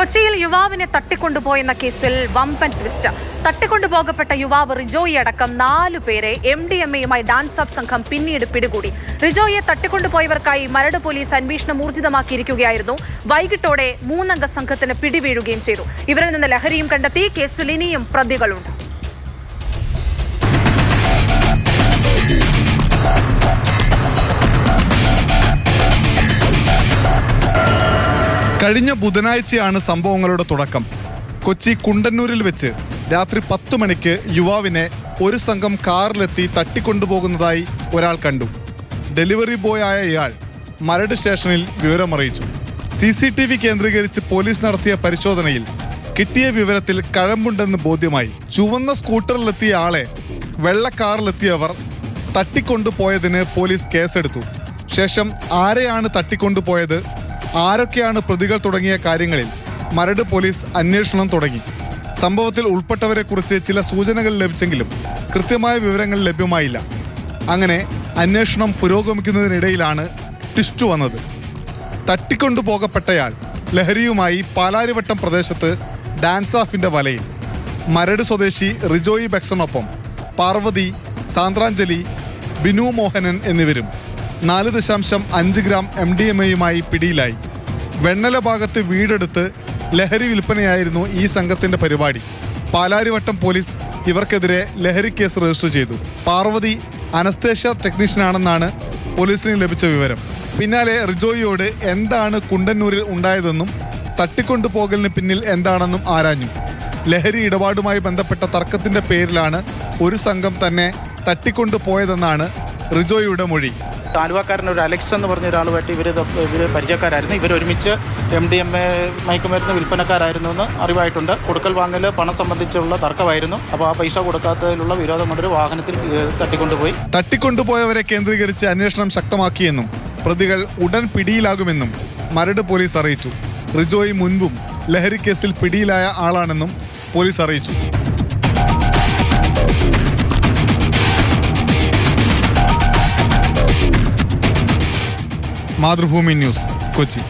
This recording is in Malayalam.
കൊച്ചിയിൽ യുവാവിനെ തട്ടിക്കൊണ്ടുപോയെന്ന കേസിൽ വമ്പൻ ട്വിസ്റ്റ്. തട്ടിക്കൊണ്ടുപോകപ്പെട്ട യുവാവ് റിജോയി അടക്കം 4 പേരെ MDMAയുമായി ഡാൻസ് ഓഫ് സംഘം പിന്നീട് പിടികൂടി. റിജോയിയെ തട്ടിക്കൊണ്ടുപോയവർക്കായി മരട് പോലീസ് അന്വേഷണം ഊർജിതമാക്കിയിരിക്കുകയായിരുന്നു. വൈകിട്ടോടെ 3-അംഗ സംഘത്തിന് പിടിവീഴുകയും ചെയ്തു. ഇവരിൽ നിന്ന് ലഹരിയും കണ്ടെത്തി. കേസിൽ ഇനിയും പ്രതികളുണ്ട്. കഴിഞ്ഞ ബുധനാഴ്ചയാണ് സംഭവങ്ങളുടെ തുടക്കം. കൊച്ചി കുണ്ടന്നൂരിൽ വെച്ച് രാത്രി 10 മണിക്ക് യുവാവിനെ ഒരു സംഘം കാറിലെത്തി തട്ടിക്കൊണ്ടുപോകുന്നതായി ഒരാൾ കണ്ടു. ഡെലിവറി ബോയ് ആയ ഇയാൾ മരട് സ്റ്റേഷനിൽ വിവരമറിയിച്ചു. CCTV കേന്ദ്രീകരിച്ച് പോലീസ് നടത്തിയ പരിശോധനയിൽ കിട്ടിയ വിവരത്തിൽ കഴമ്പുണ്ടെന്ന് ബോധ്യമായി. ചുവന്ന സ്കൂട്ടറിലെത്തിയ ആളെ വെള്ള കാറിലെത്തിയവർ തട്ടിക്കൊണ്ടുപോയതിന് പോലീസ് കേസെടുത്തു. ശേഷം ആരെയാണ് തട്ടിക്കൊണ്ടുപോയത്, ആരൊക്കെയാണ് പ്രതികൾ തുടങ്ങിയ കാര്യങ്ങളിൽ മരട് പോലീസ് അന്വേഷണം തുടങ്ങി. സംഭവത്തിൽ ഉൾപ്പെട്ടവരെക്കുറിച്ച് ചില സൂചനകൾ ലഭിച്ചെങ്കിലും കൃത്യമായ വിവരങ്ങൾ ലഭ്യമായില്ല. അങ്ങനെ അന്വേഷണം പുരോഗമിക്കുന്നതിനിടയിലാണ് ട്വിസ്റ്റ് വന്നത്. തട്ടിക്കൊണ്ടുപോകപ്പെട്ടയാൾ ലഹരിയുമായി പാലാരിവട്ടം പ്രദേശത്ത് ഡാൻസ് ഓഫിന്റെ വലയിൽ. മരട് സ്വദേശി റിജോയി ബെക്സണൊപ്പം പാർവതി, സാന്ദ്രാഞ്ജലി, ബിനു മോഹനൻ എന്നിവരും 4.5 ഗ്രാം MDMAയുമായി പിടിയിലായി. വെണ്ണല ഭാഗത്ത് വീടെടുത്ത് ലഹരി വിൽപ്പനയായിരുന്നു ഈ സംഘത്തിന്റെ പരിപാടി. പാലാരിവട്ടം പോലീസ് ഇവർക്കെതിരെ ലഹരി കേസ് രജിസ്റ്റർ ചെയ്തു. പാർവതി അനസ്തേഷ്യ ടെക്നീഷ്യനാണെന്നാണ് പോലീസിന് ലഭിച്ച വിവരം. പിന്നാലെ റിജോയിയോട് എന്താണ് കുണ്ടന്നൂരിൽ ഉണ്ടായതെന്നും തട്ടിക്കൊണ്ടുപോകലിന് പിന്നിൽ എന്താണെന്നും ആരാഞ്ഞു. ലഹരി ഇടപാടുമായി ബന്ധപ്പെട്ട തർക്കത്തിന്റെ പേരിലാണ് ഒരു സംഘം തന്നെ തട്ടിക്കൊണ്ടുപോയതെന്നാണ് റിജോയിയുടെ മൊഴി. ആലുവക്കാരൻ ഒരു അലക്സ് എന്ന് പറഞ്ഞ ഒരാളുമായിട്ട് ഇവർ പരിചയക്കാരായിരുന്നു. ഇവരൊരുമിച്ച് MDMA മയക്കുമരുന്ന് വിൽപ്പനക്കാരായിരുന്നു എന്ന് അറിവായിട്ടുണ്ട്. കൊടുക്കൽ വാങ്ങൽ പണം സംബന്ധിച്ചുള്ള തർക്കമായിരുന്നു. അപ്പോൾ ആ പൈസ കൊടുക്കാത്തതിലുള്ള വിരോധം കൊണ്ടൊരു വാഹനത്തിൽ തട്ടിക്കൊണ്ടുപോയവരെ കേന്ദ്രീകരിച്ച് അന്വേഷണം ശക്തമാക്കിയെന്നും പ്രതികൾ ഉടൻ പിടിയിലാകുമെന്നും മരട് പോലീസ് അറിയിച്ചു. റിജോയി മുൻപും ലഹരി കേസിൽ പിടിയിലായ ആളാണെന്നും പോലീസ് അറിയിച്ചു. മാതൃഭൂമി ന്യൂസ്, കൊച്ചി.